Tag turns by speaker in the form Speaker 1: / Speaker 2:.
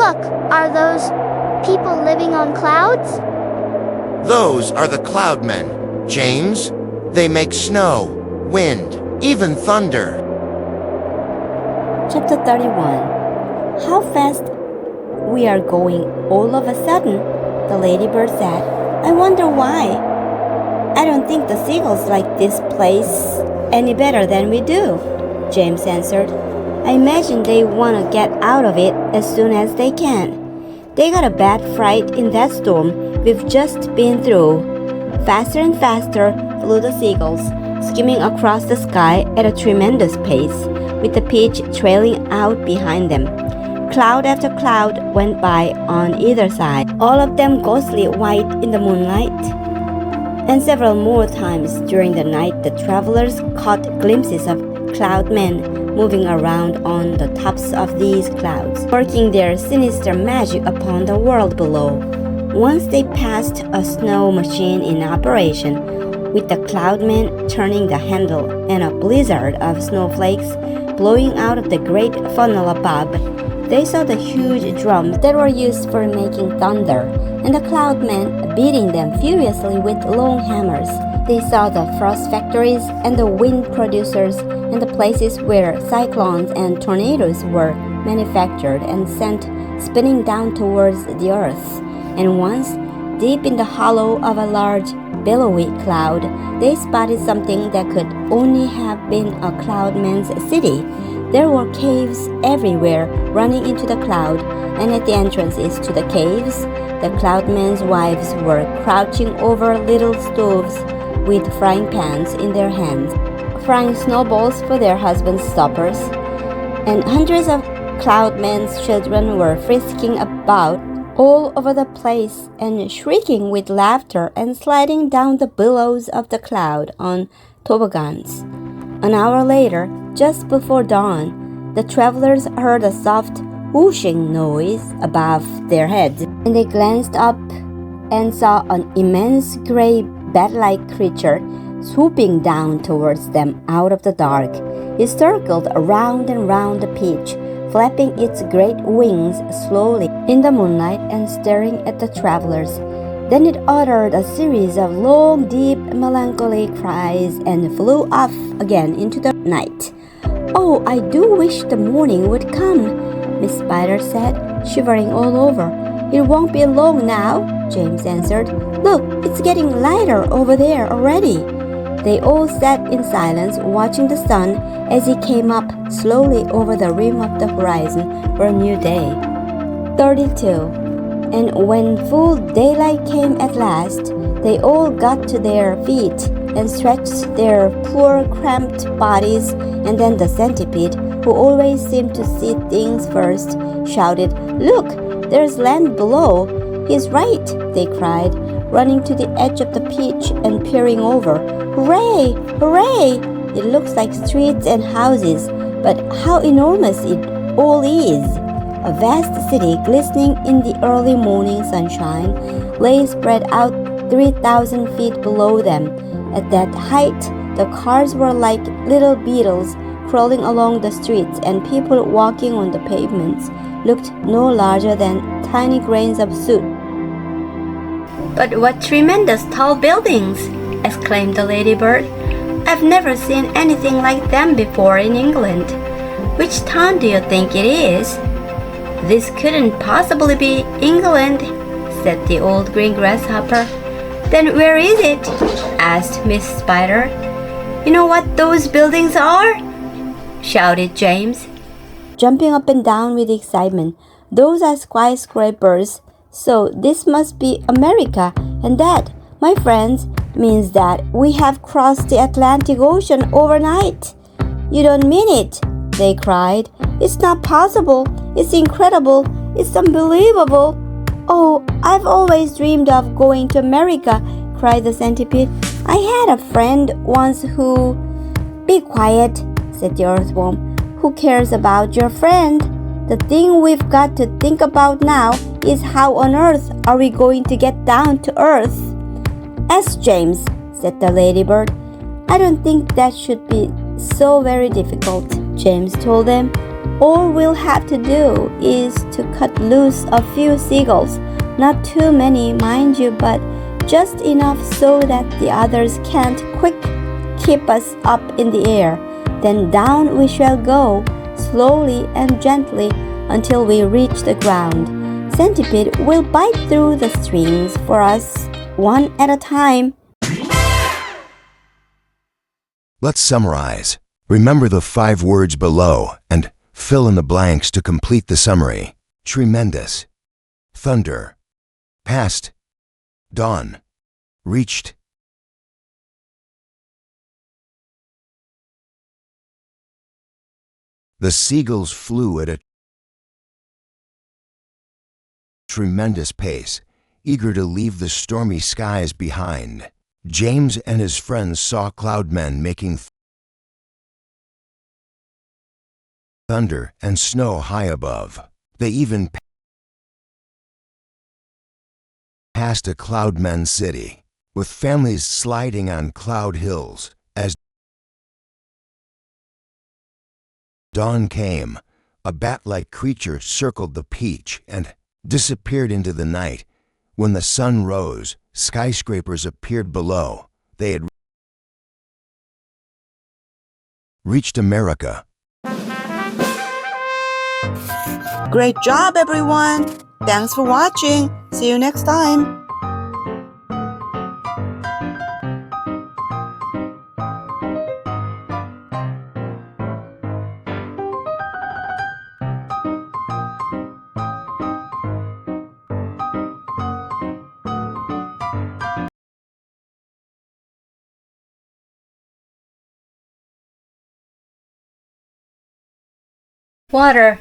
Speaker 1: Look, are those people living on clouds?
Speaker 2: Those are the cloudmen, James. They make snow, wind, even thunder.
Speaker 3: Chapter 31. How fast we are going all of a sudden, the ladybird said. I wonder why. I don't think the seagulls like this place any better than we do, James answered. I imagine they want to get out of it as soon as they can. They got a bad fright in that storm we've just been through. Faster and faster flew the seagulls, skimming across the sky at a tremendous pace, with the pitch trailing out behind them. Cloud after cloud went by on either side, all of them ghostly white in the moonlight. And several more times during the night the travelers caught glimpses of cloudmen moving around on the tops of these clouds, working their sinister magic upon the world below. Once they passed a snow machine in operation, with the cloudmen turning the handle and a blizzard of snowflakes blowing out of the great funnel above. They saw the huge drums that were used for making thunder, and the cloudmen beating them furiously with long hammers. They saw the frost factories and the wind producers and the places where cyclones and tornadoes were manufactured and sent spinning down towards the earth. And once, deep in the hollow of a large, billowy cloud, they spotted something that could only have been a cloudman's city. There were caves everywhere running into the cloud, and at the entrances to the caves, the cloudmen's wives were crouching over little stoves with frying pans in their hands, frying snowballs for their husbands' suppers. And hundreds of cloudmen's children were frisking about all over the place and shrieking with laughter and sliding down the billows of the cloud on toboggans. An hour later, just before dawn, the travelers heard a soft whooshing noise above their heads, and they glanced up and saw an immense gray bat-like creature swooping down towards them out of the dark. It circled around and round the pitch, flapping its great wings slowly in the moonlight and staring at the travelers. Then it uttered a series of long, deep, melancholy cries and flew off again into the night. Oh, I do wish the morning would come, Miss Spider said, shivering all over. It won't be long now, James answered. Look, it's getting lighter over there already. They all sat in silence, watching the sun as he came up slowly over the rim of the horizon for a new day. 32. And when full daylight came at last, they all got to their feet and stretched their poor cramped bodies, and then the centipede, who always seemed to see things first, shouted, Look, there's land below. He's right, they cried, running to the edge of the pitch and peering over. Hooray! Hooray! It looks like streets and houses, but how enormous it all is! A vast city glistening in the early morning sunshine lay spread out 3,000 feet below them. At that height, the cars were like little beetles crawling along the streets, and people walking on the pavements looked no larger than tiny grains of soot. But what tremendous tall buildings! Exclaimed the ladybird. I've never seen anything like them before in England. Which town do you think it is? This couldn't possibly be England, said the old green grasshopper. Then where is it? Asked Miss Spider. You know what those buildings are? Shouted James, jumping up and down with excitement. Those are skyscrapers. So this must be America, and that, my friends, means that we have crossed the Atlantic Ocean overnight. You don't mean it, they cried. It's not possible. It's incredible. It's unbelievable. Oh, I've always dreamed of going to America, cried the centipede. I had a friend once who... Be quiet, said the earthworm. Who cares about your friend? The thing we've got to think about now is how on earth are we going to get down to earth? Ask James, said the ladybird. I don't think that should be so very difficult, James told them. All we'll have to do is to cut loose a few seagulls. Not too many, mind you, but just enough so that the others can't keep us up in the air. Then down we shall go, slowly and gently, until we reach the ground. Centipede will bite through the strings for us, one at a time.
Speaker 4: Let's summarize. Remember the 5 words below and fill in the blanks to complete the summary. Tremendous. Thunder. Past. Dawn. Reached. The seagulls flew at a tremendous pace, eager to leave the stormy skies behind. James and his friends saw cloudmen making thunder and snow high above. They even passed a cloudman city, with families sliding on cloud hills. As dawn came, a bat-like creature circled the peach and disappeared into the night. When the sun rose, skyscrapers appeared below. They had reached America.
Speaker 5: Great job, everyone! Thanks for watching. See you next time.
Speaker 6: Water.